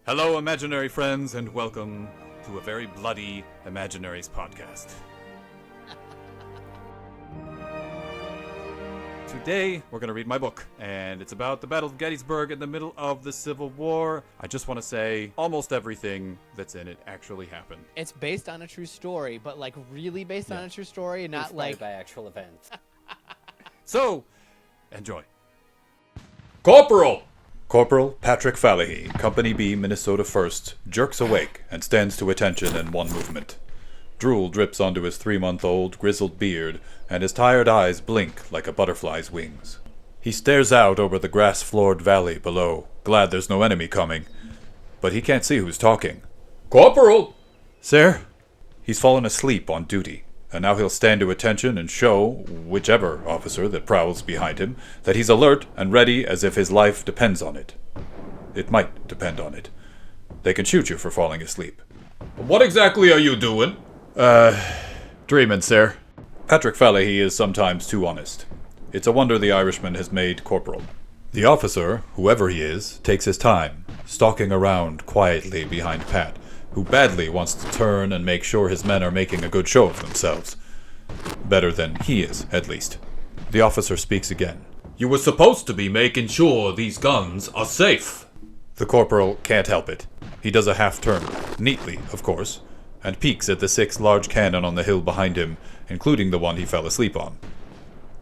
Hello, imaginary friends, and welcome to a very bloody Imaginaries podcast. Today, we're going to read my book, and it's about the Battle of Gettysburg in the middle of the Civil War. I just want to say almost everything that's in it actually happened. It's based on a true story, but like really based on a true story, not Inspired like by actual events. So, enjoy. Corporal Patrick Fallihee, Company B, Minnesota 1st, jerks awake and stands to attention in one movement. Drool drips onto his 3-month-old grizzled beard, and his tired eyes blink like a butterfly's wings. He stares out over the grass-floored valley below, glad there's no enemy coming. But he can't see who's talking. Corporal! Sir? He's fallen asleep on duty, and now he'll stand to attention and show whichever officer that prowls behind him that he's alert and ready as if his life depends on it. It might depend on it. They can shoot you for falling asleep. What exactly are you doing? Dreamin', sir. Patrick Fallihee is sometimes too honest. It's a wonder the Irishman has made corporal. The officer, whoever he is, takes his time, stalking around quietly behind Pat, who badly wants to turn and make sure his men are making a good show of themselves. Better than he is, at least. The officer speaks again. You were supposed to be making sure these guns are safe. The corporal can't help it. He does a half-turn, neatly, of course, and peeks at the 6 large cannon on the hill behind him, including the one he fell asleep on.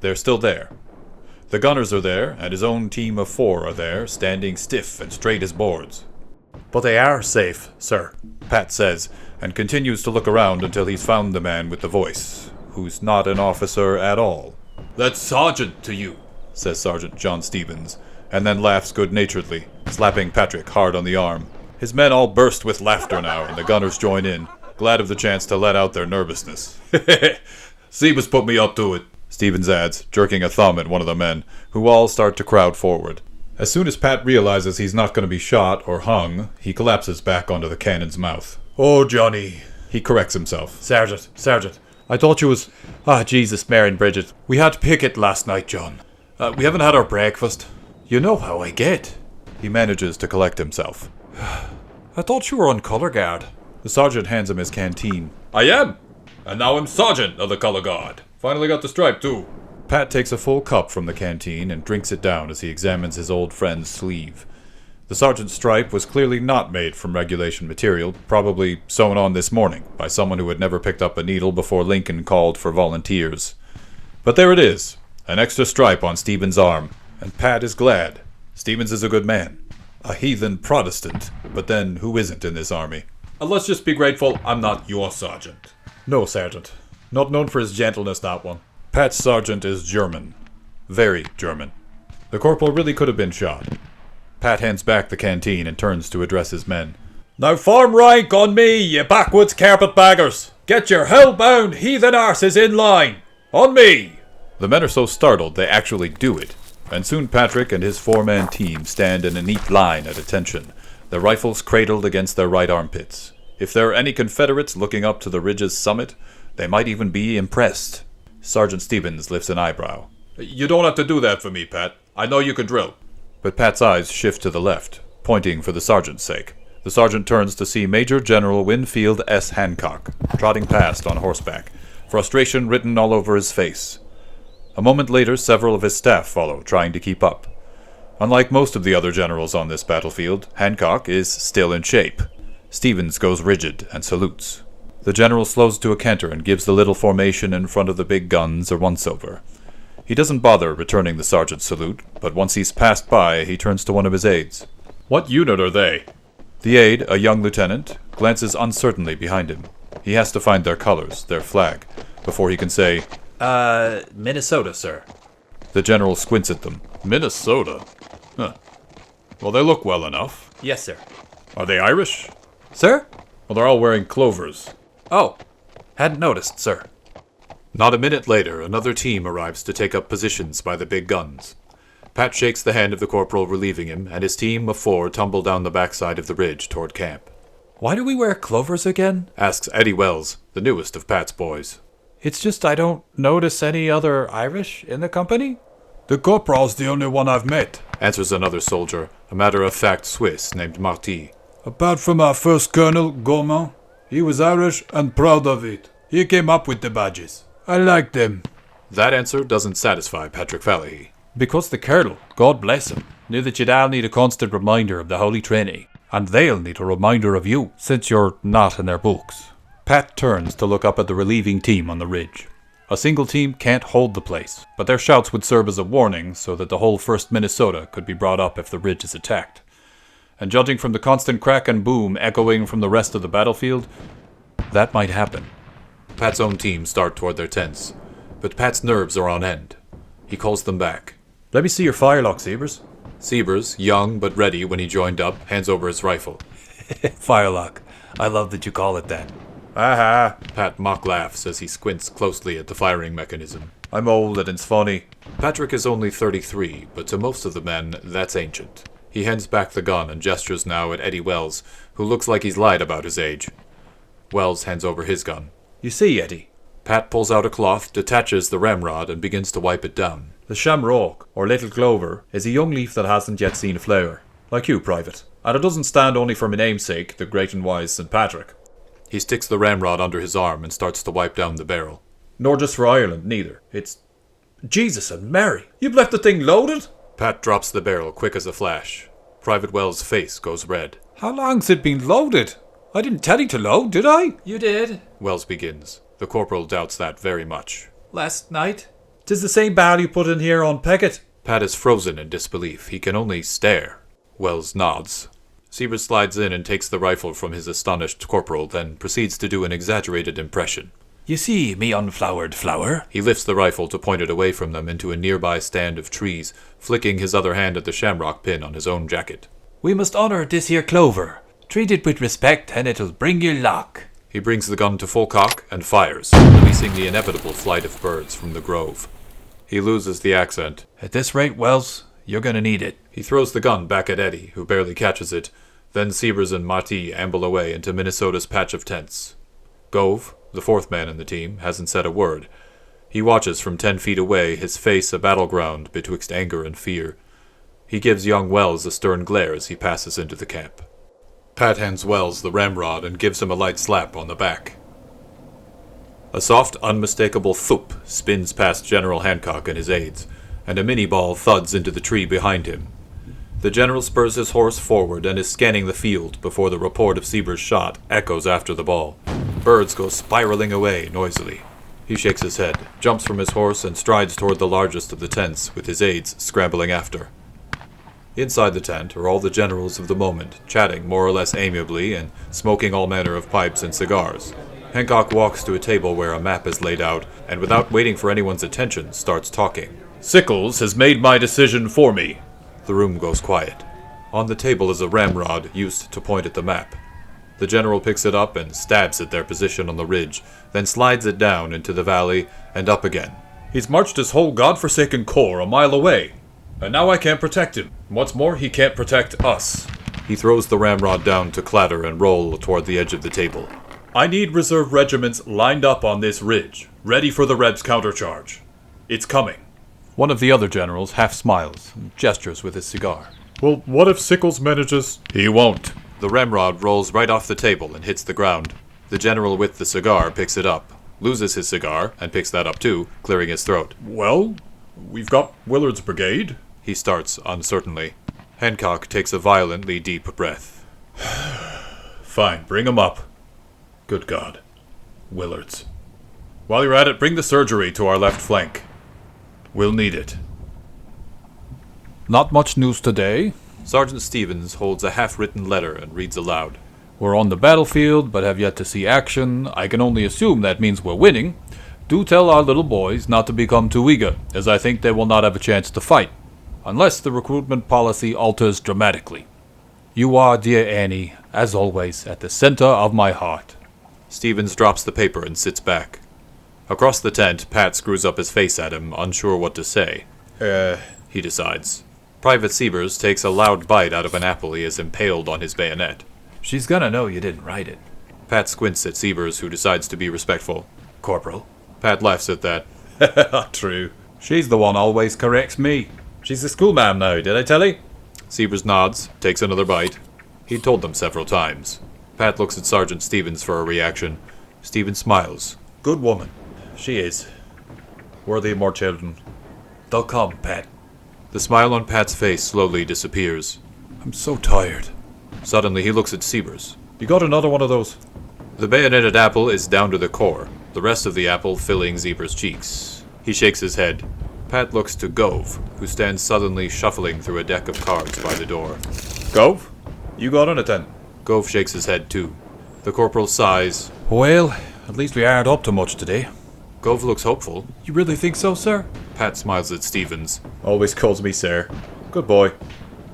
They're still there. The gunners are there, and his own team of 4 are there, standing stiff and straight as boards. But they are safe, sir, Pat says, and continues to look around until he's found the man with the voice, who's not an officer at all. That's Sergeant to you, says Sergeant John Stevens, and then laughs good-naturedly, slapping Patrick hard on the arm. His men all burst with laughter now, and the gunners join in, glad of the chance to let out their nervousness. Sebas put me up to it, Stevens adds, jerking a thumb at one of the men, who all start to crowd forward. As soon as Pat realizes he's not going to be shot or hung, he collapses back onto the cannon's mouth. Oh, Johnny. He corrects himself. Sergeant. I thought you was... Jesus, Mary and Bridget. We had picket last night, John. We haven't had our breakfast. You know how I get. He manages to collect himself. I thought you were on color guard. The sergeant hands him his canteen. I am. And now I'm sergeant of the color guard. Finally got the stripe, too. Pat takes a full cup from the canteen and drinks it down as he examines his old friend's sleeve. The sergeant's stripe was clearly not made from regulation material, probably sewn on this morning by someone who had never picked up a needle before Lincoln called for volunteers. But there it is, an extra stripe on Stevens' arm, and Pat is glad. Stevens is a good man. A heathen Protestant, but then who isn't in this army? Let's just be grateful I'm not your sergeant. No, Sergeant. Not known for his gentleness, that one. Pat's sergeant is German. Very German. The corporal really could have been shot. Pat hands back the canteen and turns to address his men. Now form rank on me, you backwoods carpetbaggers! Get your hell-bound heathen arses in line! On me! The men are so startled they actually do it, and soon Patrick and his 4-man team stand in a neat line at attention, their rifles cradled against their right armpits. If there are any Confederates looking up to the ridge's summit, they might even be impressed. Sergeant Stevens lifts an eyebrow. You don't have to do that for me, Pat. I know you can drill. But Pat's eyes shift to the left, pointing for the sergeant's sake. The sergeant turns to see Major General Winfield S. Hancock, trotting past on horseback, frustration written all over his face. A moment later, several of his staff follow, trying to keep up. Unlike most of the other generals on this battlefield, Hancock is still in shape. Stevens goes rigid and salutes. The general slows to a canter and gives the little formation in front of the big guns a once-over. He doesn't bother returning the sergeant's salute, but once he's passed by, he turns to one of his aides. What unit are they? The aide, a young lieutenant, glances uncertainly behind him. He has to find their colors, their flag, before he can say, Minnesota, sir. The general squints at them. Minnesota? Huh. Well, they look well enough. Yes, sir. Are they Irish? Sir? Well, they're all wearing clovers. Oh, hadn't noticed, sir. Not a minute later, another team arrives to take up positions by the big guns. Pat shakes the hand of the corporal relieving him, and his team of 4 tumble down the backside of the ridge toward camp. Why do we wear clovers again? Asks Eddie Wells, the newest of Pat's boys. It's just I don't notice any other Irish in the company. The corporal's the only one I've met, answers another soldier, a matter-of-fact Swiss named Marty. Apart from our first colonel, Gourmand, he was Irish and proud of it. He came up with the badges. I liked them. That answer doesn't satisfy Patrick Fallihee. Because the colonel, God bless him, knew that you'd all need a constant reminder of the Holy Trinity. And they'll need a reminder of you, since you're not in their books. Pat turns to look up at the relieving team on the ridge. A single team can't hold the place, but their shouts would serve as a warning so that the whole 1st Minnesota could be brought up if the ridge is attacked. And judging from the constant crack and boom echoing from the rest of the battlefield, that might happen. Pat's own team start toward their tents, but Pat's nerves are on end. He calls them back. Let me see your firelock, Siebers. Siebers, young but ready when he joined up, hands over his rifle. Firelock. I love that you call it that. Aha! Pat mock laughs as he squints closely at the firing mechanism. I'm old and it's funny. Patrick is only 33, but to most of the men, that's ancient. He hands back the gun and gestures now at Eddie Wells, who looks like he's lied about his age. Wells hands over his gun. You see, Eddie, Pat pulls out a cloth, detaches the ramrod, and begins to wipe it down. the shamrock, or little clover, is a young leaf that hasn't yet seen a flower. Like you, Private. And it doesn't stand only for my namesake, the great and wise St. Patrick. He sticks the ramrod under his arm and starts to wipe down the barrel. Nor just for Ireland, neither. It's... Jesus and Mary! You've left the thing loaded? Pat drops the barrel quick as a flash. Private Wells' face goes red. How long's it been loaded? I didn't tell you to load, did I? You did. Wells begins. The corporal doubts that very much. Last night. 'Tis the same barrel you put in here on Peckett. Pat is frozen in disbelief. He can only stare. Wells nods. Siebert slides in and takes the rifle from his astonished corporal, then proceeds to do an exaggerated impression. You see, me unflowered flower? He lifts the rifle to point it away from them into a nearby stand of trees, flicking his other hand at the shamrock pin on his own jacket. We must honour this here clover. Treat it with respect and it'll bring you luck. He brings the gun to full cock and fires, releasing the inevitable flight of birds from the grove. He loses the accent. At this rate, Wells, you're gonna need it. He throws the gun back at Eddie, who barely catches it. Then Siebers and Marty amble away into Minnesota's patch of tents. Gove, the fourth man in the team, hasn't said a word. He watches from 10 feet away, his face a battleground betwixt anger and fear. He gives young Wells a stern glare as he passes into the camp. Pat hands Wells the ramrod and gives him a light slap on the back. A soft, unmistakable thoop spins past General Hancock and his aides, and a mini-ball thuds into the tree behind him. The general spurs his horse forward and is scanning the field before the report of Sieber's shot echoes after the ball. Birds go spiraling away noisily. He shakes his head, jumps from his horse, and strides toward the largest of the tents, with his aides scrambling after. Inside the tent are all the generals of the moment, chatting more or less amiably and smoking all manner of pipes and cigars. Hancock walks to a table where a map is laid out, and without waiting for anyone's attention, starts talking. Sickles has made my decision for me. The room goes quiet. On the table is a ramrod used to point at the map. The general picks it up and stabs at their position on the ridge, then slides it down into the valley and up again. He's marched his whole godforsaken corps a mile away, and now I can't protect him. What's more, he can't protect us. He throws the ramrod down to clatter and roll toward the edge of the table. I need reserve regiments lined up on this ridge, ready for the Rebs' countercharge. It's coming. One of the other generals half smiles and gestures with his cigar. Well, what if Sickles manages? He won't. The ramrod rolls right off the table and hits the ground. The general with the cigar picks it up, loses his cigar, and picks that up too, clearing his throat. Well, we've got Willard's brigade. He starts uncertainly. Hancock takes a violently deep breath. Fine, bring him up. Good God. Willard's. While you're at it, bring the surgery to our left flank. We'll need it. Not much news today. Sergeant Stevens holds a half-written letter and reads aloud. We're on the battlefield, but have yet to see action. I can only assume that means we're winning. Do tell our little boys not to become too eager, as I think they will not have a chance to fight, unless the recruitment policy alters dramatically. You are, dear Annie, as always, at the center of my heart. Stevens drops the paper and sits back. Across the tent, Pat screws up his face at him, unsure what to say. He decides. Private Siebers takes a loud bite out of an apple he has impaled on his bayonet. She's gonna know you didn't write it. Pat squints at Siebers, who decides to be respectful. Corporal. Pat laughs at that. True. She's the one always corrects me. She's a schoolma'am now, did I tell you? Siebers nods, takes another bite. He told them several times. Pat looks at Sergeant Stevens for a reaction. Stevens smiles. Good woman. She is. Worthy of more children. They'll come, Pat. The smile on Pat's face slowly disappears. I'm so tired. Suddenly he looks at Siebers. You got another one of those? The bayoneted apple is down to the core, the rest of the apple filling Siebers' cheeks. He shakes his head. Pat looks to Gove, who stands suddenly shuffling through a deck of cards by the door. Gove? You got on it then? Gove shakes his head too. The corporal sighs. Well, at least we aren't up to much today. Gove looks hopeful. You really think so, sir? Pat smiles at Stevens. Always calls me sir. Good boy.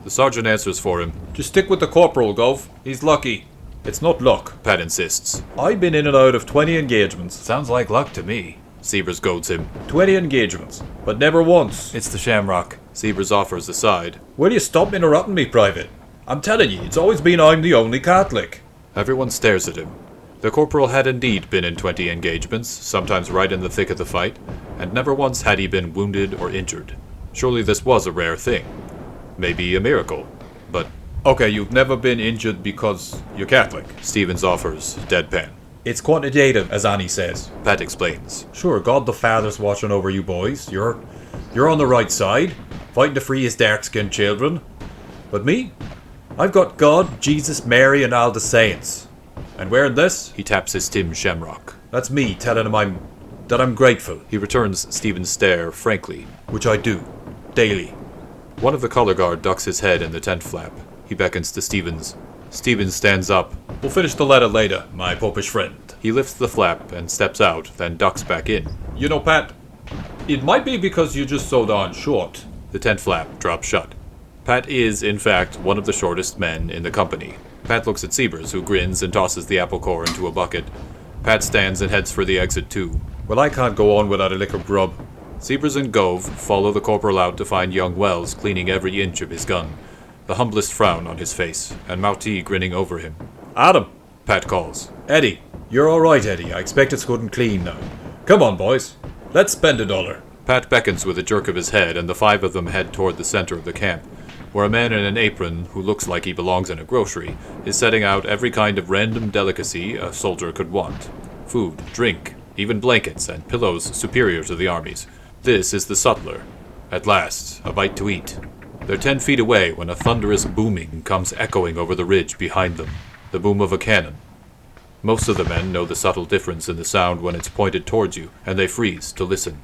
The sergeant answers for him. Just stick with the corporal, Gove. He's lucky. It's not luck, Pat insists. I've been in and out of 20 engagements. Sounds like luck to me. Siebers goads him. 20 engagements, but never once. It's the Shamrock. Siebers offers aside. Will you stop interrupting me, Private? I'm telling you, it's always been I'm the only Catholic. Everyone stares at him. The corporal had indeed been in 20 engagements, sometimes right in the thick of the fight, and never once had he been wounded or injured. Surely this was a rare thing. Maybe a miracle. But Okay, you've never been injured because you're Catholic. Stevens offers, deadpan. It's quantitative, as Annie says. Pat explains. Sure, God the Father's watching over you boys. You're on the right side, fighting to free his dark-skinned children. But me? I've got God, Jesus, Mary, and all the saints. And wearing this, He taps his Tim Shamrock. that's me telling him that I'm grateful, He returns Stevens' stare frankly. which I do, daily. One of the color guard ducks his head in the tent flap. He beckons to Stevens. Stevens stands up. We'll finish the letter later, my popish friend. He lifts the flap and steps out, then ducks back in. You know, Pat, it might be because you're just so darn short. The tent flap drops shut. Pat is, in fact, one of the shortest men in the company. Pat looks at Siebers, who grins and tosses the apple core into a bucket. Pat stands and heads for the exit too. Well, I can't go on without a lick of grub. Siebers and Gove follow the corporal out to find young Wells cleaning every inch of his gun, the humblest frown on his face, and Mouty grinning over him. Adam! Pat calls. Eddie! You're alright, Eddie. I expect it's good and clean now. Come on, boys. Let's spend $1. Pat beckons with a jerk of his head, and the 5 of them head toward the center of the camp, where a man in an apron, who looks like he belongs in a grocery, is setting out every kind of random delicacy a soldier could want. Food, drink, even blankets and pillows superior to the army's. This is the sutler. At last, a bite to eat. They're 10 feet away when a thunderous booming comes echoing over the ridge behind them, the boom of a cannon. Most of the men know the subtle difference in the sound when it's pointed towards you, and they freeze to listen.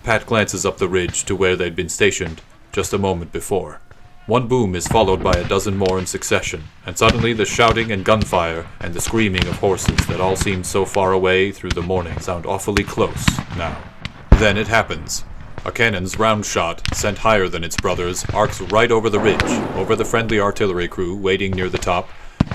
Pat glances up the ridge to where they'd been stationed just a moment before. One boom is followed by a dozen more in succession, and suddenly the shouting and gunfire and the screaming of horses that all seemed so far away through the morning sound awfully close now. Then it happens. A cannon's round shot, sent higher than its brothers, arcs right over the ridge, over the friendly artillery crew waiting near the top,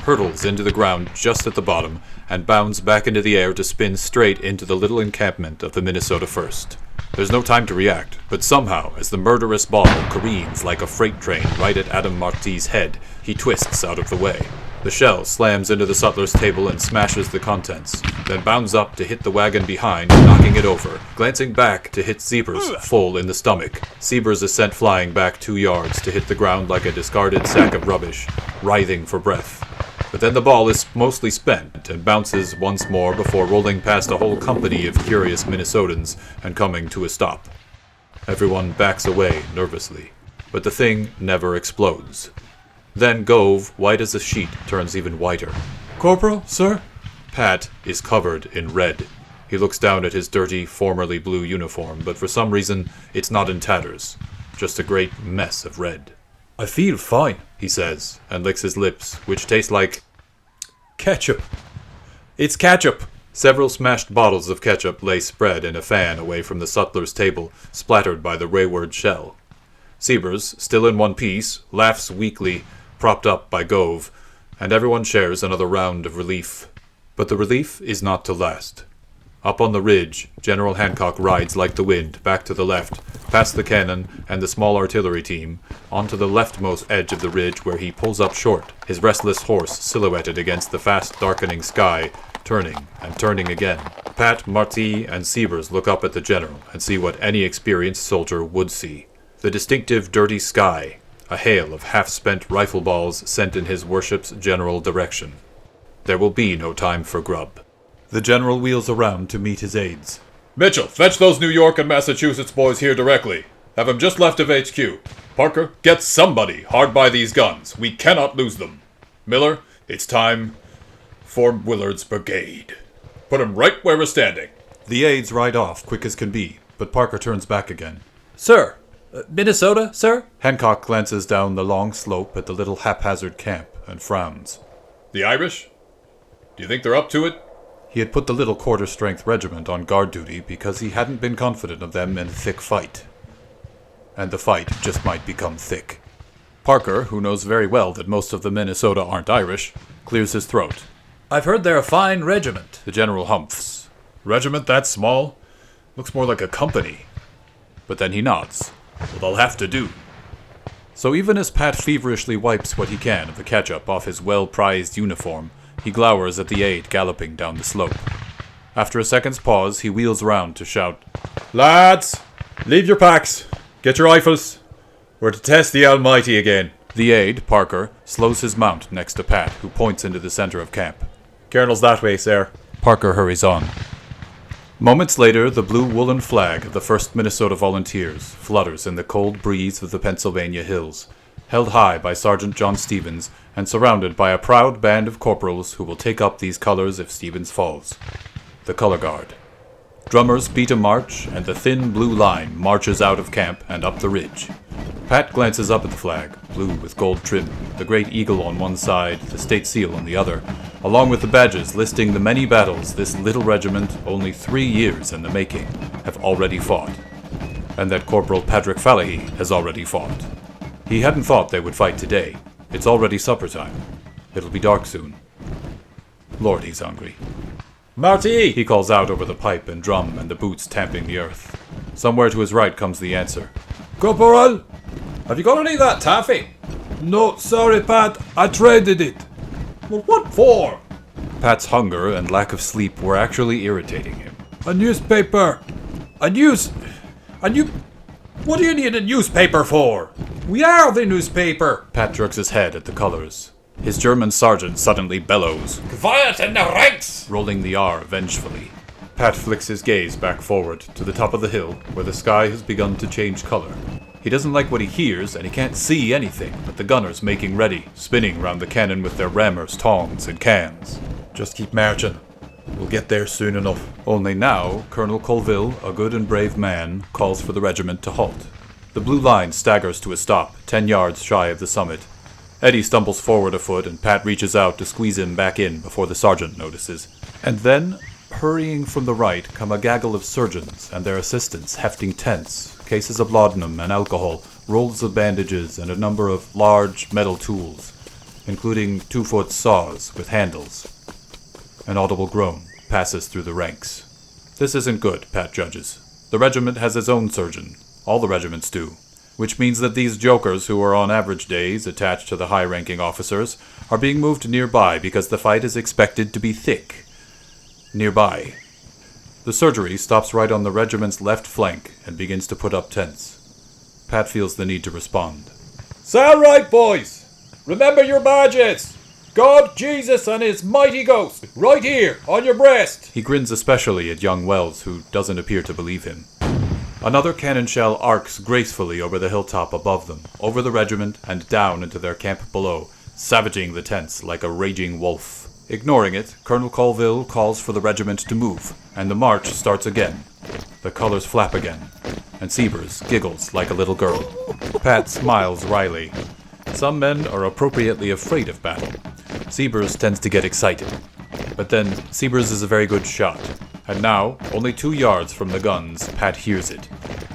hurtles into the ground just at the bottom, and bounds back into the air to spin straight into the little encampment of the Minnesota 1st. There's no time to react, but somehow, as the murderous ball careens like a freight train right at Adam Marty's head, he twists out of the way. The shell slams into the sutler's table and smashes the contents, then bounds up to hit the wagon behind, knocking it over, glancing back to hit Siebers full in the stomach. Siebers is sent flying back 2 yards to hit the ground like a discarded sack of rubbish, writhing for breath. But then the ball is mostly spent and bounces once more before rolling past a whole company of curious Minnesotans and coming to a stop. Everyone backs away nervously, but the thing never explodes. Then Gove, white as a sheet, turns even whiter. Corporal, sir? Pat is covered in red. He looks down at his dirty, formerly blue uniform, but for some reason, it's not in tatters. Just a great mess of red. I feel fine. He says, and licks his lips, which taste like Ketchup. It's ketchup. Several smashed bottles of ketchup lay spread in a fan away from the sutler's table, splattered by the wayward shell. Siebers, still in one piece, laughs weakly, propped up by Gove, and everyone shares another round of relief. But the relief is not to last. Up on the ridge, General Hancock rides like the wind back to the left, past the cannon and the small artillery team, onto the leftmost edge of the ridge where he pulls up short, his restless horse silhouetted against the fast darkening sky, turning and turning again. Pat, Marty, and Siebers look up at the general and see what any experienced soldier would see. The distinctive dirty sky, a hail of half-spent rifle balls sent in his worship's general direction. There will be no time for grub. The general wheels around to meet his aides. Mitchell, fetch those New York and Massachusetts boys here directly. Have them just left of HQ. Parker, get somebody hard by these guns. We cannot lose them. Miller, it's time for Willard's brigade. Put 'em right where we're standing. The aides ride off quick as can be, but Parker turns back again. Sir, Minnesota, sir? Hancock glances down the long slope at the little haphazard camp and frowns. The Irish? Do you think they're up to it? He had put the little quarter-strength regiment on guard duty because he hadn't been confident of them in a thick fight. And the fight just might become thick. Parker, who knows very well that most of the Minnesota aren't Irish, clears his throat. I've heard they're a fine regiment. The general humphs. Regiment that small? Looks more like a company. But then he nods. Well, they'll have to do. So even as Pat feverishly wipes what he can of the ketchup off his well-prized uniform, he glowers at the aide galloping down the slope. After a second's pause, he wheels round to shout, Lads, leave your packs. Get your rifles. We're to test the Almighty again. The aide, Parker, slows his mount next to Pat, who points into the center of camp. Colonel's that way, sir. Parker hurries on. Moments later, the blue woolen flag of the 1st Minnesota Volunteers flutters in the cold breeze of the Pennsylvania hills, held high by Sergeant John Stevens and surrounded by a proud band of corporals who will take up these colors if Stevens falls. The Color Guard. Drummers beat a march, and the thin blue line marches out of camp and up the ridge. Pat glances up at the flag, blue with gold trim, the great eagle on one side, the state seal on the other, along with the badges listing the many battles this little regiment, only 3 years in the making, have already fought. And that Corporal Patrick Fallihee has already fought. He hadn't thought they would fight today. It's already supper time. It'll be dark soon. Lord, he's hungry. Marty! He calls out over the pipe and drum and the boots tamping the earth. Somewhere to his right comes the answer. Corporal! Have you got any of that taffy? No, sorry, Pat. I traded it. Well, what for? Pat's hunger and lack of sleep were actually irritating him. A newspaper. What do you need a newspaper for? We are the newspaper. Pat jerks his head at the colors. His German sergeant suddenly bellows, Quiet in the ranks! rolling the R vengefully. Pat flicks his gaze back forward to the top of the hill where the sky has begun to change color. He doesn't like what he hears and he can't see anything but the gunners making ready, spinning round the cannon with their rammers, tongs, and cans. Just keep marching. We'll get there soon enough. Only now, Colonel Colville, a good and brave man, calls for the regiment to halt. The blue line staggers to a stop, 10 yards shy of the summit. Eddie stumbles forward a foot and Pat reaches out to squeeze him back in before the sergeant notices. And then, hurrying from the right, come a gaggle of surgeons and their assistants hefting tents, cases of laudanum and alcohol, rolls of bandages, and a number of large metal tools, including 2-foot saws with handles. An audible groan passes through the ranks. This isn't good, Pat judges. The regiment has its own surgeon. All the regiments do. Which means that these jokers who are on average days attached to the high-ranking officers are being moved nearby because the fight is expected to be thick. Nearby. The surgery stops right on the regiment's left flank and begins to put up tents. Pat feels the need to respond. Sound right, boys! Remember your badges! God, Jesus, and his mighty ghost, right here, on your breast! He grins especially at young Wells, who doesn't appear to believe him. Another cannon shell arcs gracefully over the hilltop above them, over the regiment, and down into their camp below, savaging the tents like a raging wolf. Ignoring it, Colonel Colville calls for the regiment to move, and the march starts again. The colors flap again, and Siebers giggles like a little girl. Pat smiles wryly. Some men are appropriately afraid of battle. Siebers tends to get excited. But then, Siebers is a very good shot. And now, only 2 yards from the guns, Pat hears it.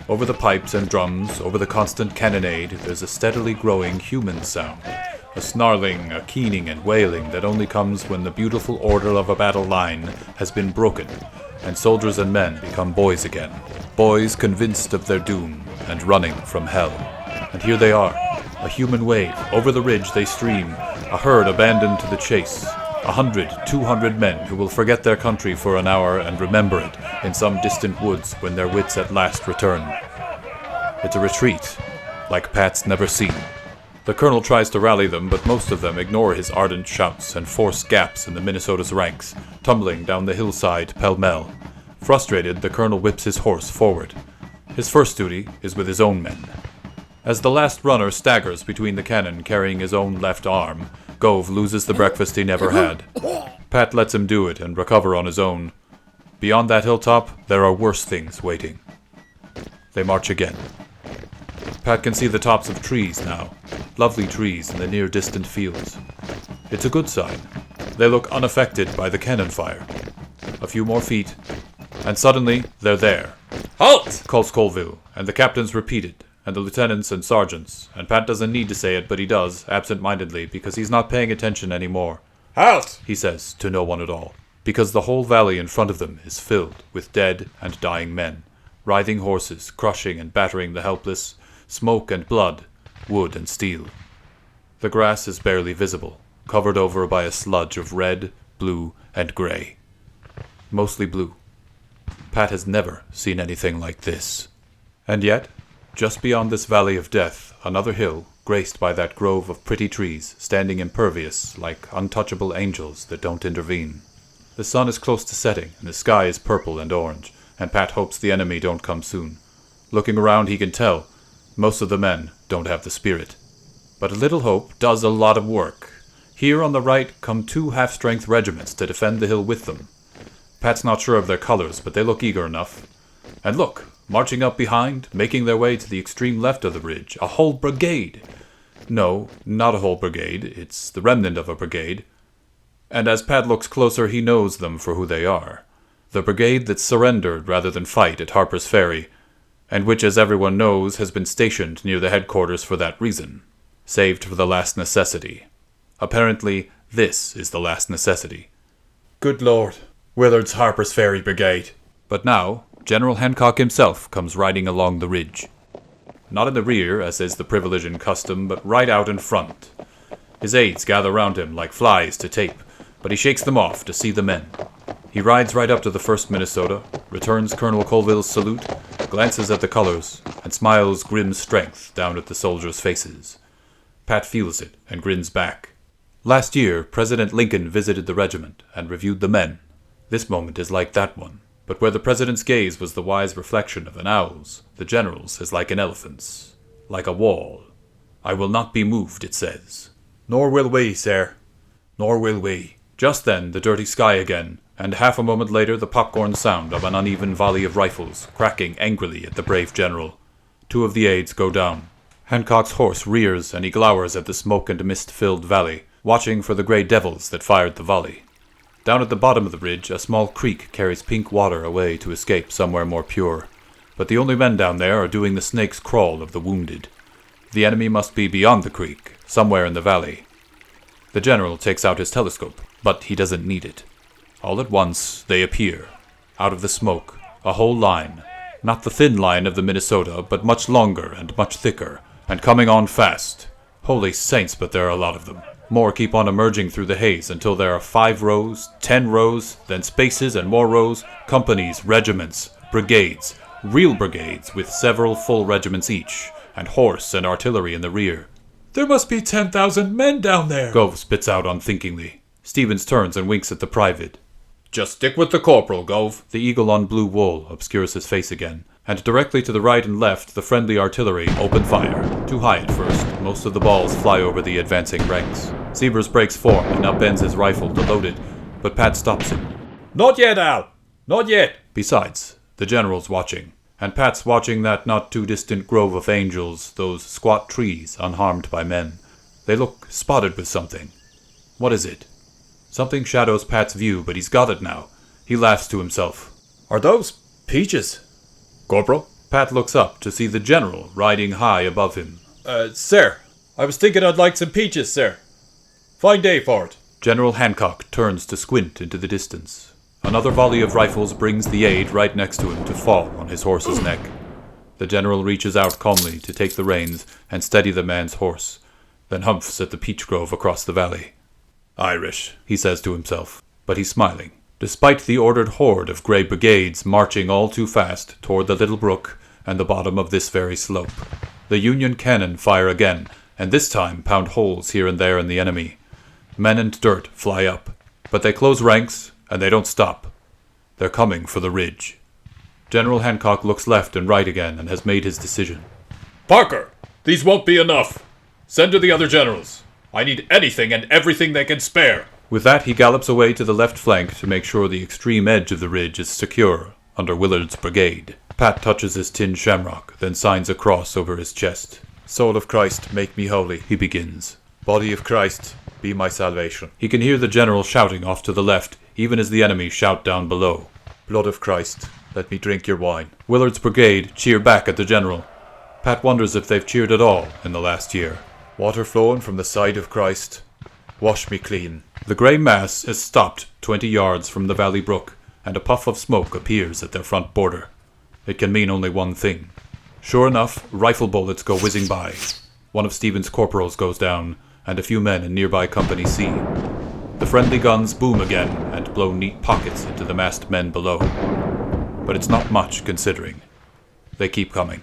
Over the pipes and drums, over the constant cannonade, there's a steadily growing human sound. A snarling, a keening and wailing that only comes when the beautiful order of a battle line has been broken, and soldiers and men become boys again. Boys convinced of their doom, and running from hell. And here they are, a human wave. Over the ridge they stream, a herd abandoned to the chase. 100, 200 men who will forget their country for an hour and remember it in some distant woods when their wits at last return. It's a retreat, like Pat's never seen. The colonel tries to rally them, but most of them ignore his ardent shouts and force gaps in the Minnesota's ranks, tumbling down the hillside pell-mell. Frustrated, the colonel whips his horse forward. His first duty is with his own men. As the last runner staggers between the cannon carrying his own left arm, Gove loses the breakfast he never had. Pat lets him do it and recover on his own. Beyond that hilltop, there are worse things waiting. They march again. Pat can see the tops of trees now, lovely trees in the near-distant fields. It's a good sign. They look unaffected by the cannon fire. A few more feet, and suddenly they're there. "Halt!" calls Colville, and the captains repeat it, and the lieutenants and sergeants, and Pat doesn't need to say it, but he does, absent-mindedly, because he's not paying attention anymore. "Halt!" he says to no one at all, because the whole valley in front of them is filled with dead and dying men, writhing horses, crushing and battering the helpless, smoke and blood, wood and steel. The grass is barely visible, covered over by a sludge of red, blue, and gray. Mostly blue. Pat has never seen anything like this. And yet, just beyond this valley of death, another hill, graced by that grove of pretty trees, standing impervious, like untouchable angels that don't intervene. The sun is close to setting, and the sky is purple and orange, and Pat hopes the enemy don't come soon. Looking around, he can tell most of the men don't have the spirit. But a little hope does a lot of work. Here on the right come 2 half-strength regiments to defend the hill with them. Pat's not sure of their colors, but they look eager enough. And look, marching up behind, making their way to the extreme left of the ridge, a whole brigade. No, not a whole brigade, it's the remnant of a brigade. And as Pat looks closer, he knows them for who they are. The brigade that surrendered rather than fight at Harper's Ferry, and which, as everyone knows, has been stationed near the headquarters for that reason. Saved for the last necessity. Apparently, this is the last necessity. Good Lord, Willard's Harper's Ferry Brigade. But now, General Hancock himself comes riding along the ridge. Not in the rear, as is the privilege and custom, but right out in front. His aides gather round him like flies to tape, but he shakes them off to see the men. He rides right up to the 1st Minnesota, returns Colonel Colville's salute, glances at the colors, and smiles grim strength down at the soldiers' faces. Pat feels it and grins back. Last year, President Lincoln visited the regiment and reviewed the men. This moment is like that one, but where the president's gaze was the wise reflection of an owl's, the general's is like an elephant's, like a wall. "I will not be moved," it says. "Nor will we, sir. Nor will we." Just then, the dirty sky again, and half a moment later the popcorn sound of an uneven volley of rifles, cracking angrily at the brave general. 2 of the aides go down. Hancock's horse rears and he glowers at the smoke and mist-filled valley, watching for the grey devils that fired the volley. Down at the bottom of the ridge, a small creek carries pink water away to escape somewhere more pure. But the only men down there are doing the snake's crawl of the wounded. The enemy must be beyond the creek, somewhere in the valley. The general takes out his telescope, but he doesn't need it. All at once, they appear. Out of the smoke, a whole line. Not the thin line of the Minnesota, but much longer and much thicker, and coming on fast. Holy saints, but there are a lot of them. More keep on emerging through the haze until there are 5 rows, 10 rows, then spaces and more rows, companies, regiments, brigades, real brigades with several full regiments each, and horse and artillery in the rear. "There must be 10,000 men down there," Gove spits out unthinkingly. Stevens turns and winks at the private. "Just stick with the corporal, Gove." The eagle on blue wool obscures his face again, and directly to the right and left the friendly artillery open fire. Too high at first, most of the balls fly over the advancing ranks. Siebers breaks form and upbends his rifle to load it, but Pat stops him. "Not yet, Al! Not yet!" Besides, the general's watching, and Pat's watching that not too distant grove of angels, those squat trees unharmed by men. They look spotted with something. What is it? Something shadows Pat's view, but he's got it now. He laughs to himself. "Are those peaches?" "Corporal?" Pat looks up to see the general riding high above him. Sir, I was thinking I'd like some peaches, sir. Fine day for it." General Hancock turns to squint into the distance. Another volley of rifles brings the aide right next to him to fall on his horse's neck. The general reaches out calmly to take the reins and steady the man's horse, then humphs at the peach grove across the valley. "Irish," he says to himself, but he's smiling. Despite the ordered horde of grey brigades marching all too fast toward the little brook and the bottom of this very slope, the Union cannon fire again, and this time pound holes here and there in the enemy. Men and dirt fly up, but they close ranks, and they don't stop. They're coming for the ridge. General Hancock looks left and right again and has made his decision. Parker, these won't be enough. Send to the other generals. I need anything and everything they can spare. With that, he gallops away to the left flank to make sure the extreme edge of the ridge is secure under Willard's brigade. Pat touches his tin shamrock, then signs a cross over his chest. Soul of Christ, make me holy, He begins. Body of Christ, be my salvation. He can hear the general shouting off to the left, even as the enemy shout down below. Blood of Christ, let me drink your wine. Willard's brigade cheer back at the general. Pat wonders if they've cheered at all in the last year. Water flowing from the side of Christ, wash me clean. The grey mass is stopped 20 yards from the valley brook, and a puff of smoke appears at their front border. It can mean only one thing. Sure enough, rifle bullets go whizzing by. One of Stephen's corporals goes down, and a few men in nearby Company C. The friendly guns boom again and blow neat pockets into the massed men below. But it's not much, considering. They keep coming.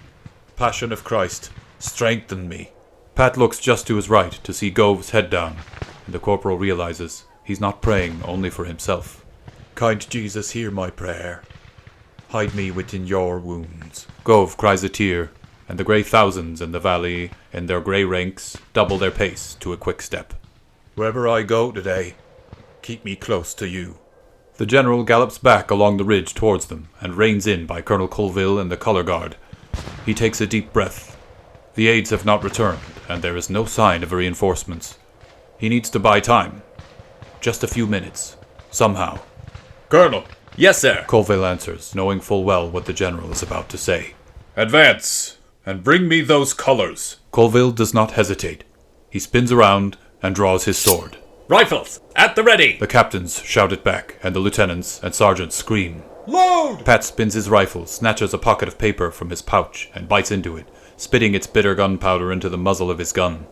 Passion of Christ, strengthen me. Pat looks just to his right to see Gove's head down, and the corporal realizes he's not praying only for himself. Kind Jesus, hear my prayer. Hide me within your wounds. Gove cries a tear, and the grey thousands in the valley, in their grey ranks, double their pace to a quick step. Wherever I go today, keep me close to you. The general gallops back along the ridge towards them, and reins in by Colonel Colville and the color guard. He takes a deep breath. The aides have not returned, and there is no sign of reinforcements. He needs to buy time. Just a few minutes. Somehow. Colonel. Yes, sir. Colville answers, knowing full well what the general is about to say. Advance, and bring me those colors. Colville does not hesitate. He spins around and draws his sword. Rifles, at the ready. The captains shout it back, and the lieutenants and sergeants scream. Load! Pat spins his rifle, snatches a pocket of paper from his pouch, and bites into it, spitting its bitter gunpowder into the muzzle of his gun.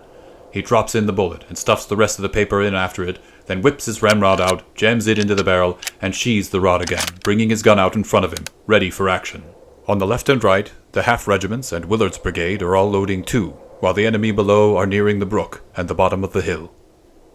He drops in the bullet and stuffs the rest of the paper in after it, then whips his ramrod out, jams it into the barrel, and sheathes the rod again, bringing his gun out in front of him, ready for action. On the left and right, the half regiments and Willard's brigade are all loading too, while the enemy below are nearing the brook and the bottom of the hill.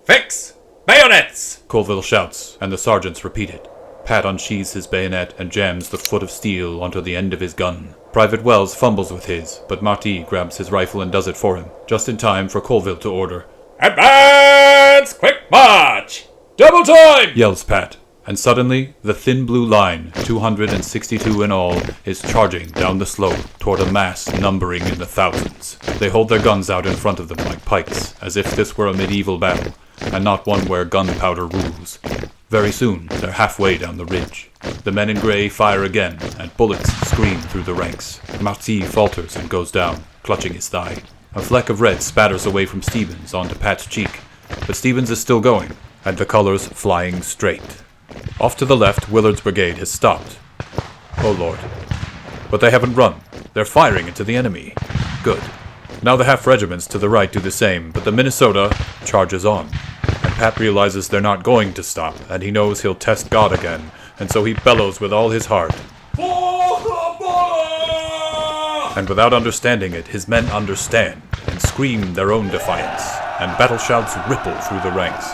Fix! Bayonets! Colville shouts, and the sergeants repeat it. Pat unsheathes his bayonet and jams the foot of steel onto the end of his gun. Private Wells fumbles with his, but Marty grabs his rifle and does it for him, just in time for Colville to order. Advance! Quick march! Double time! Yells Pat, and suddenly the thin blue line, 262 in all, is charging down the slope toward a mass numbering in the thousands. They hold their guns out in front of them like pikes, as if this were a medieval battle, and not one where gunpowder rules. Very soon, they're halfway down the ridge. The men in grey fire again, and bullets scream through the ranks. Marty falters and goes down, clutching his thigh. A fleck of red spatters away from Stevens onto Pat's cheek, but Stevens is still going, and the colors flying straight. Off to the left, Willard's brigade has stopped. Oh Lord. But they haven't run. They're firing into the enemy. Good. Now the half regiments to the right do the same, but the Minnesota charges on. And Pat realizes they're not going to stop, and he knows he'll test God again, and so he bellows with all his heart. And without understanding it, his men understand, and scream their own defiance, and battle shouts ripple through the ranks,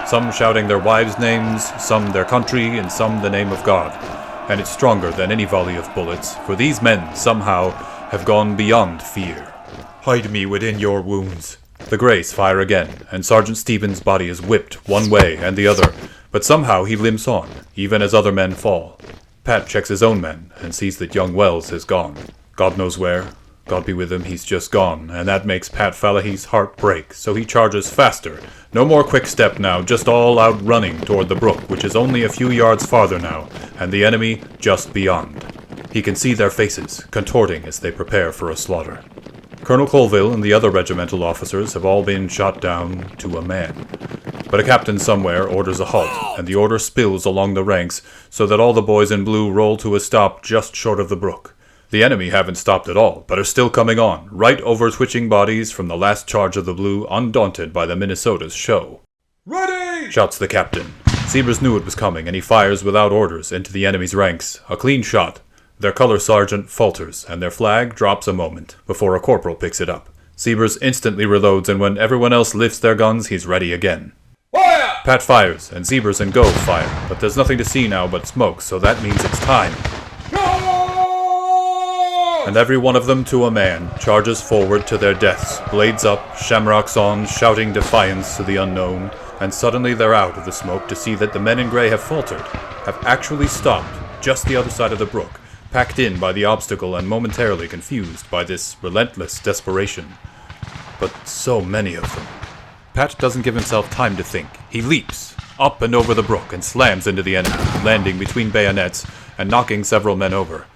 some shouting their wives' names, some their country, and some the name of God. And it's stronger than any volley of bullets, for these men, somehow, have gone beyond fear. Hide me within your wounds. The Greys fire again, and Sergeant Stevens' body is whipped one way and the other, but somehow he limps on, even as other men fall. Pat checks his own men, and sees that young Wells is gone. God knows where. God be with him, he's just gone, and that makes Pat Fallihee's heart break, so he charges faster. No more quick step now, just all out running toward the brook, which is only a few yards farther now, and the enemy just beyond. He can see their faces, contorting as they prepare for a slaughter. Colonel Colville and the other regimental officers have all been shot down to a man. But a captain somewhere orders a halt, and the order spills along the ranks, so that all the boys in blue roll to a stop just short of the brook. The enemy haven't stopped at all, but are still coming on, right over twitching bodies from the last charge of the blue, undaunted by the Minnesota's show. Ready! Shouts the captain. Sebers knew it was coming, and he fires without orders into the enemy's ranks. A clean shot. Their color sergeant falters, and their flag drops a moment, before a corporal picks it up. Siebers instantly reloads, and when everyone else lifts their guns, he's ready again. Fire! Pat fires, and Siebers and Gove fire, but there's nothing to see now but smoke, so that means it's time. And every one of them, to a man, charges forward to their deaths, blades up, shamrocks on, shouting defiance to the unknown, and suddenly they're out of the smoke to see that the men in grey have faltered, have actually stopped just the other side of the brook, packed in by the obstacle and momentarily confused by this relentless desperation. But so many of them. Pat doesn't give himself time to think. He leaps up and over the brook and slams into the enemy, landing between bayonets and knocking several men over.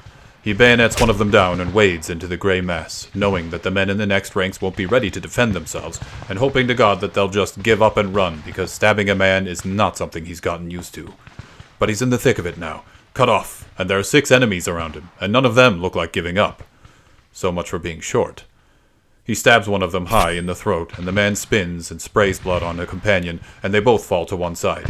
He bayonets one of them down and wades into the grey mass, knowing that the men in the next ranks won't be ready to defend themselves, and hoping to God that they'll just give up and run, because stabbing a man is not something he's gotten used to. But he's in the thick of it now, cut off, and there are 6 enemies around him, and none of them look like giving up. So much for being short. He stabs one of them high in the throat, and the man spins and sprays blood on a companion, and they both fall to one side.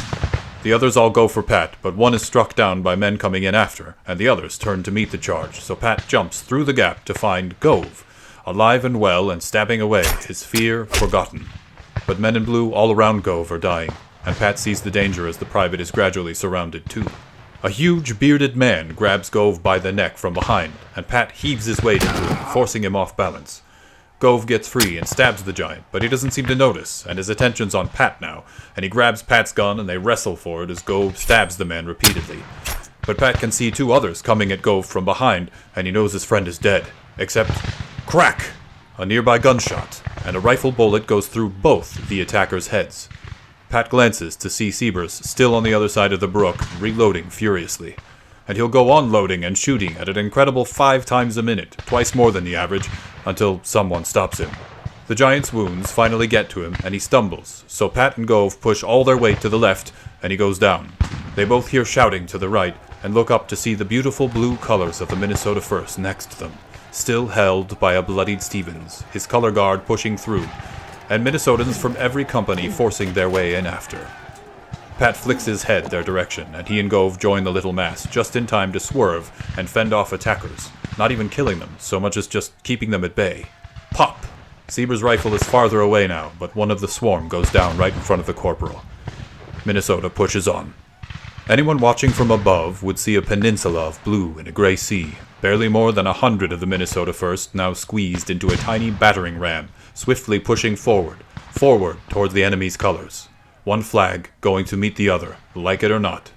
The others all go for Pat, but one is struck down by men coming in after, and the others turn to meet the charge, so Pat jumps through the gap to find Gove, alive and well and stabbing away, his fear forgotten. But men in blue all around Gove are dying, and Pat sees the danger as the private is gradually surrounded too. A huge bearded man grabs Gove by the neck from behind, and Pat heaves his weight into him, forcing him off balance. Gove gets free and stabs the giant, but he doesn't seem to notice, and his attention's on Pat now, and he grabs Pat's gun and they wrestle for it as Gove stabs the man repeatedly. But Pat can see 2 others coming at Gove from behind, and he knows his friend is dead. Except, crack! A nearby gunshot, and a rifle bullet goes through both the attackers' heads. Pat glances to see Siebers still on the other side of the brook, reloading furiously. And he'll go on loading and shooting at an incredible 5 times a minute, twice more than the average, until someone stops him. The giant's wounds finally get to him, and he stumbles, so Pat and Gove push all their weight to the left, and he goes down. They both hear shouting to the right, and look up to see the beautiful blue colors of the Minnesota 1st next to them, still held by a bloodied Stevens, his color guard pushing through, and Minnesotans from every company forcing their way in after. Pat flicks his head their direction, and he and Gove join the little mass, just in time to swerve and fend off attackers, not even killing them, so much as just keeping them at bay. Pop! Siebers' rifle is farther away now, but one of the swarm goes down right in front of the corporal. Minnesota pushes on. Anyone watching from above would see a peninsula of blue in a gray sea, barely more than 100 of the Minnesota 1st now squeezed into a tiny battering ram, swiftly pushing forward towards the enemy's colors. One flag going to meet the other, like it or not.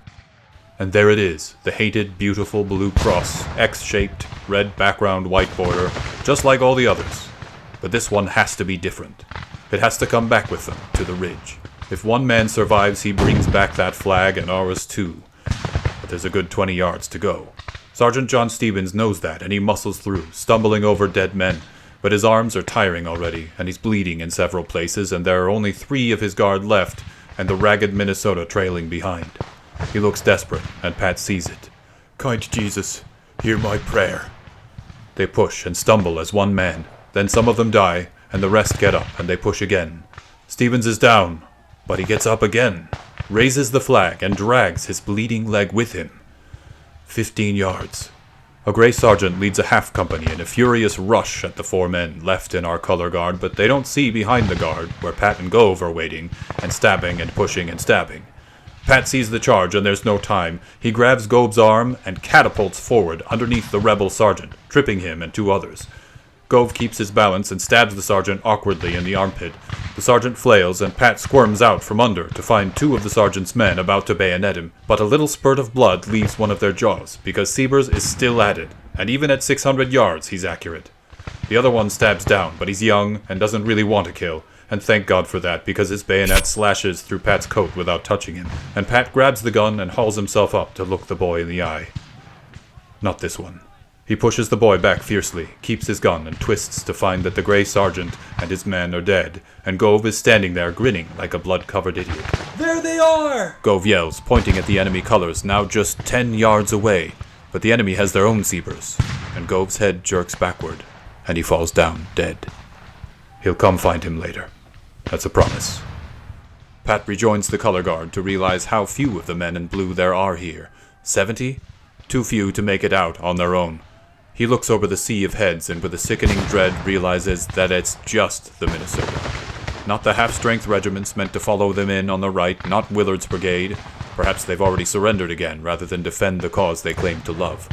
And there it is, the hated, beautiful blue cross, X-shaped, red background, white border, just like all the others. But this one has to be different. It has to come back with them, to the ridge. If one man survives, he brings back that flag and ours too. But there's a good 20 yards to go. Sergeant John Stevens knows that, and he muscles through, stumbling over dead men. But his arms are tiring already, and he's bleeding in several places, and there are only 3 of his guard left, and the ragged Minnesota trailing behind. He looks desperate, and Pat sees it. Kind Jesus, hear my prayer. They push and stumble as one man. Then some of them die, and the rest get up, and they push again. Stevens is down, but he gets up again, raises the flag, and drags his bleeding leg with him. 15 yards. A gray sergeant leads a half company in a furious rush at the 4 men left in our color guard, but they don't see behind the guard, where Pat and Gove are waiting, and stabbing and pushing and stabbing. Pat sees the charge, and there's no time. He grabs Gove's arm and catapults forward underneath the rebel sergeant, tripping him and 2 others. Gove keeps his balance and stabs the sergeant awkwardly in the armpit. The sergeant flails, and Pat squirms out from under to find 2 of the sergeant's men about to bayonet him, but a little spurt of blood leaves one of their jaws, because Siebers is still at it, and even at 600 yards he's accurate. The other one stabs down, but he's young and doesn't really want to kill, and thank God for that, because his bayonet slashes through Pat's coat without touching him, and Pat grabs the gun and hauls himself up to look the boy in the eye. Not this one. He pushes the boy back fiercely, keeps his gun, and twists to find that the gray sergeant and his men are dead, and Gove is standing there grinning like a blood-covered idiot. There they are! Gove yells, pointing at the enemy colors now just 10 yards away, but the enemy has their own Siebers, and Gove's head jerks backward, and he falls down dead. He'll come find him later. That's a promise. Pat rejoins the color guard to realize how few of the men in blue there are here. 70? Too few to make it out on their own. He looks over the sea of heads and with a sickening dread realizes that it's just the Minnesota. Not the half-strength regiments meant to follow them in on the right, not Willard's brigade. Perhaps they've already surrendered again rather than defend the cause they claim to love.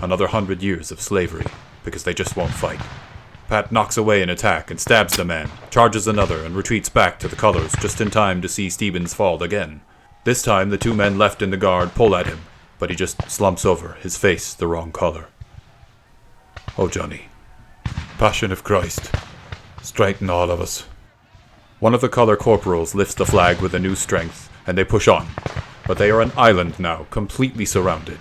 Another 100 years of slavery, because they just won't fight. Pat knocks away an attack and stabs the man, charges another and retreats back to the colors just in time to see Stevens fall again. This time the two men left in the guard pull at him, but he just slumps over, his face the wrong color. Oh, Johnny, Passion of Christ, strengthen all of us. One of the color corporals lifts the flag with a new strength, and they push on. But they are an island now, completely surrounded.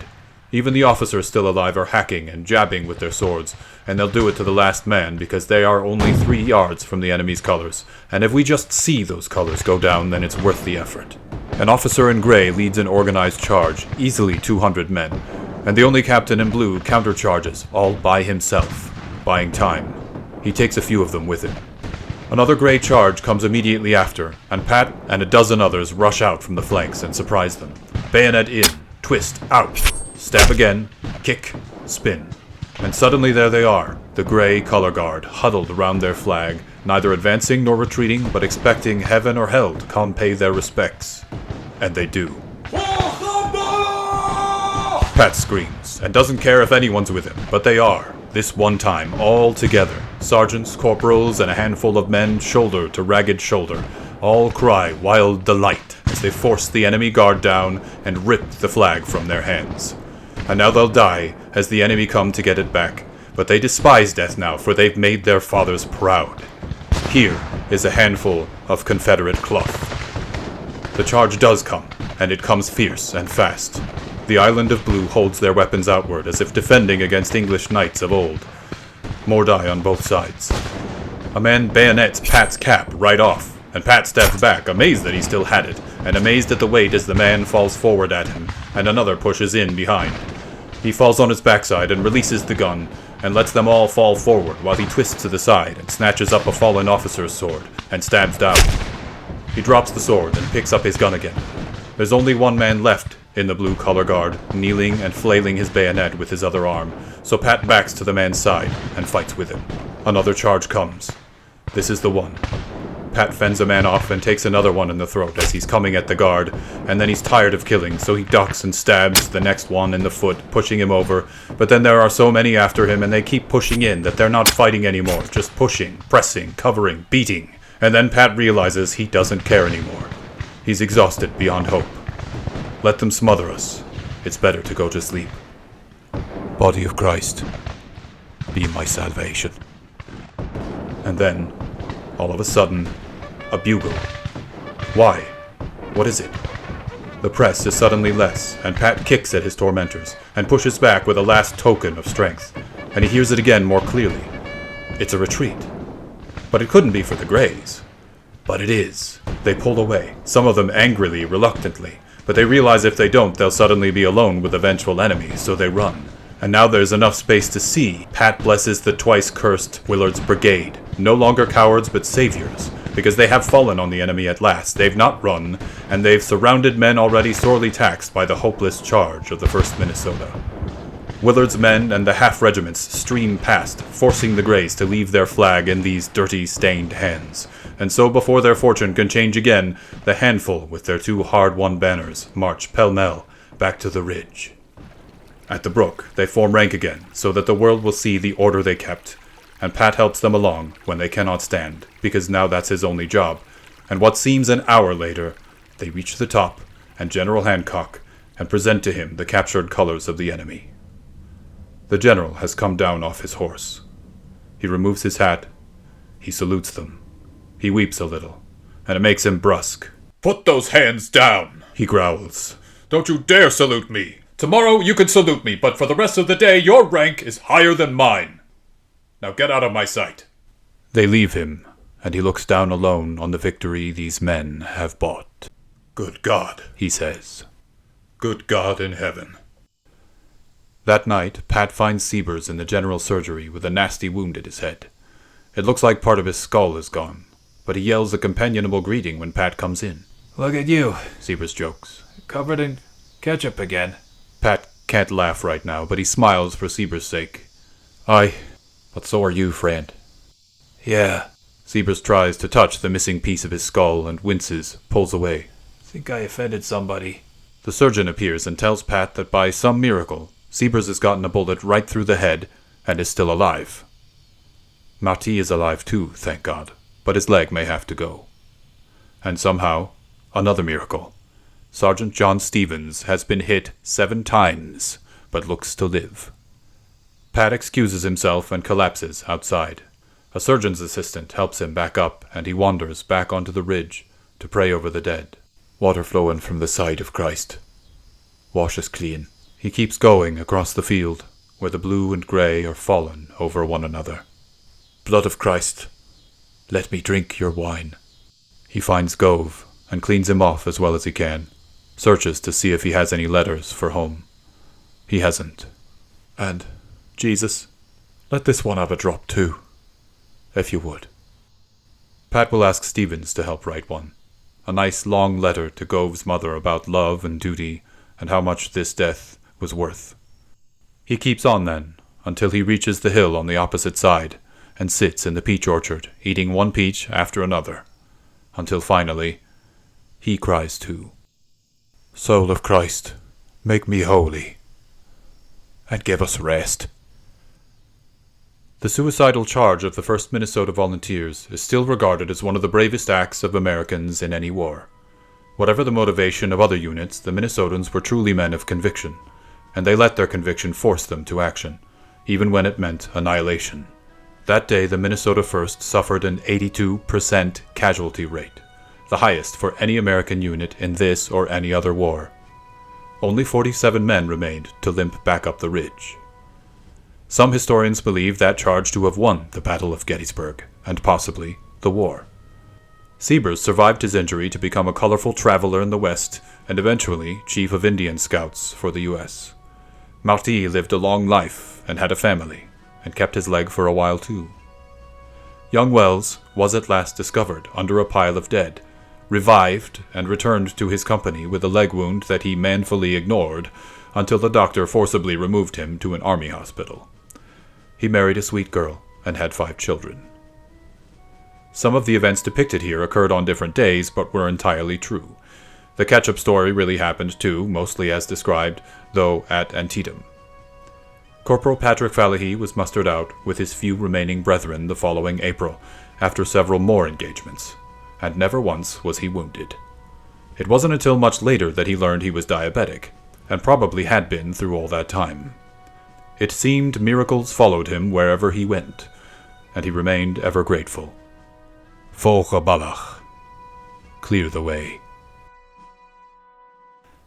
Even the officers still alive are hacking and jabbing with their swords, and they'll do it to the last man because they are only 3 yards from the enemy's colors, and if we just see those colors go down, then it's worth the effort. An officer in gray leads an organized charge, easily 200 men, and the only captain in blue countercharges, all by himself, buying time. He takes a few of them with him. Another gray charge comes immediately after, and Pat and a dozen others rush out from the flanks and surprise them. Bayonet in, twist, out, stab again, kick, spin. And suddenly there they are, the gray color guard, huddled around their flag, neither advancing nor retreating, but expecting heaven or hell to come pay their respects. And they do. Pat screams, and doesn't care if anyone's with him, but they are, this one time, all together. Sergeants, corporals, and a handful of men, shoulder to ragged shoulder, all cry wild delight as they force the enemy guard down and rip the flag from their hands. And now they'll die as the enemy come to get it back, but they despise death now, for they've made their fathers proud. Here is a handful of Confederate cloth. The charge does come, and it comes fierce and fast. The island of blue holds their weapons outward, as if defending against English knights of old. More die on both sides. A man bayonets Pat's cap right off, and Pat steps back, amazed that he still had it, and amazed at the weight as the man falls forward at him, and another pushes in behind. He falls on his backside and releases the gun, and lets them all fall forward while he twists to the side and snatches up a fallen officer's sword, and stabs down. He drops the sword and picks up his gun again. There's only one man left in the blue color guard, kneeling and flailing his bayonet with his other arm, so Pat backs to the man's side and fights with him. Another charge comes. This is the one. Pat fends a man off and takes another one in the throat as he's coming at the guard, and then he's tired of killing, so he ducks and stabs the next one in the foot, pushing him over, but then there are so many after him and they keep pushing in that they're not fighting anymore, just pushing, pressing, covering, beating, and then Pat realizes he doesn't care anymore. He's exhausted beyond hope. Let them smother us. It's better to go to sleep. Body of Christ, be my salvation. And then, all of a sudden, a bugle. Why? What is it? The press is suddenly less, and Pat kicks at his tormentors, and pushes back with a last token of strength, and he hears it again more clearly. It's a retreat. But it couldn't be for the Greys. But it is. They pull away, some of them angrily, reluctantly, but they realize if they don't, they'll suddenly be alone with a vengeful enemy, so they run. And now there's enough space to see. Pat blesses the twice-cursed Willard's brigade. No longer cowards, but saviors, because they have fallen on the enemy at last. They've not run, and they've surrounded men already sorely taxed by the hopeless charge of the 1st Minnesota. Willard's men and the half-regiments stream past, forcing the Greys to leave their flag in these dirty, stained hands. And so before their fortune can change again, the handful with their 2 hard-won banners march pell-mell back to the ridge. At the brook, they form rank again, so that the world will see the order they kept, and Pat helps them along when they cannot stand, because now that's his only job, and what seems an hour later, they reach the top, and General Hancock, and present to him the captured colors of the enemy. The general has come down off his horse. He removes his hat, he salutes them. He weeps a little, and it makes him brusque. "Put those hands down," he growls. "Don't you dare salute me. Tomorrow you can salute me, but for the rest of the day your rank is higher than mine. Now get out of my sight." They leave him, and he looks down alone on the victory these men have bought. "Good God," he says. "Good God in heaven." That night, Pat finds Siebers in the general surgery with a nasty wound at his head. It looks like part of his skull is gone, but he yells a companionable greeting when Pat comes in. Look at you, Siebers jokes. covered in ketchup again. Pat can't laugh right now, but he smiles for Siebers' sake. Aye, but so are you, friend. Yeah. Sebers tries to touch the missing piece of his skull and winces, pulls away. Think I offended somebody. The surgeon appears and tells Pat that by some miracle, Sebers has gotten a bullet right through the head and is still alive. Marty is alive too, thank God, but his leg may have to go. And somehow, another miracle. Sergeant John Stevens has been hit 7 times, but looks to live. Pat excuses himself and collapses outside. A surgeon's assistant helps him back up, and he wanders back onto the ridge to pray over the dead. Water flowing from the side of Christ. Wash us clean. He keeps going across the field, where the blue and grey are fallen over one another. Blood of Christ, let me drink your wine. He finds Gove, and cleans him off as well as he can. Searches to see if he has any letters for home. He hasn't. And, Jesus, let this one have a drop too, if you would. Pat will ask Stevens to help write one. A nice long letter to Gove's mother about love and duty, and how much this death was worth. He keeps on then, until he reaches the hill on the opposite side, and sits in the peach orchard, eating one peach after another, until finally, he cries too. Soul of Christ, make me holy, and give us rest. The suicidal charge of the 1st Minnesota Volunteers is still regarded as one of the bravest acts of Americans in any war. Whatever the motivation of other units, the Minnesotans were truly men of conviction, and they let their conviction force them to action, even when it meant annihilation. That day, the Minnesota 1st suffered an 82% casualty rate, the highest for any American unit in this or any other war. Only 47 men remained to limp back up the ridge. Some historians believe that charge to have won the Battle of Gettysburg, and possibly the war. Sebers survived his injury to become a colorful traveler in the West, and eventually Chief of Indian Scouts for the U.S. Marty lived a long life and had a family, and kept his leg for a while too. Young Wells was at last discovered under a pile of dead, revived, and returned to his company with a leg wound that he manfully ignored until the doctor forcibly removed him to an army hospital. He married a sweet girl and had 5 children. Some of the events depicted here occurred on different days, but were entirely true. The ketchup story really happened too, mostly as described, though at Antietam. Corporal Patrick Fallihee was mustered out with his few remaining brethren the following April, after several more engagements, and never once was he wounded. It wasn't until much later that he learned he was diabetic, and probably had been through all that time. It seemed miracles followed him wherever he went, and he remained ever grateful. Folge Balach. Clear the way.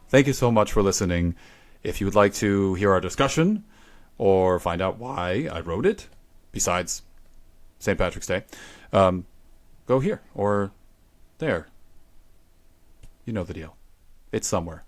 Thank you so much for listening. If you would like to hear our discussion, or find out why I wrote it, besides St. Patrick's Day, go here, or there. You know the deal. It's somewhere.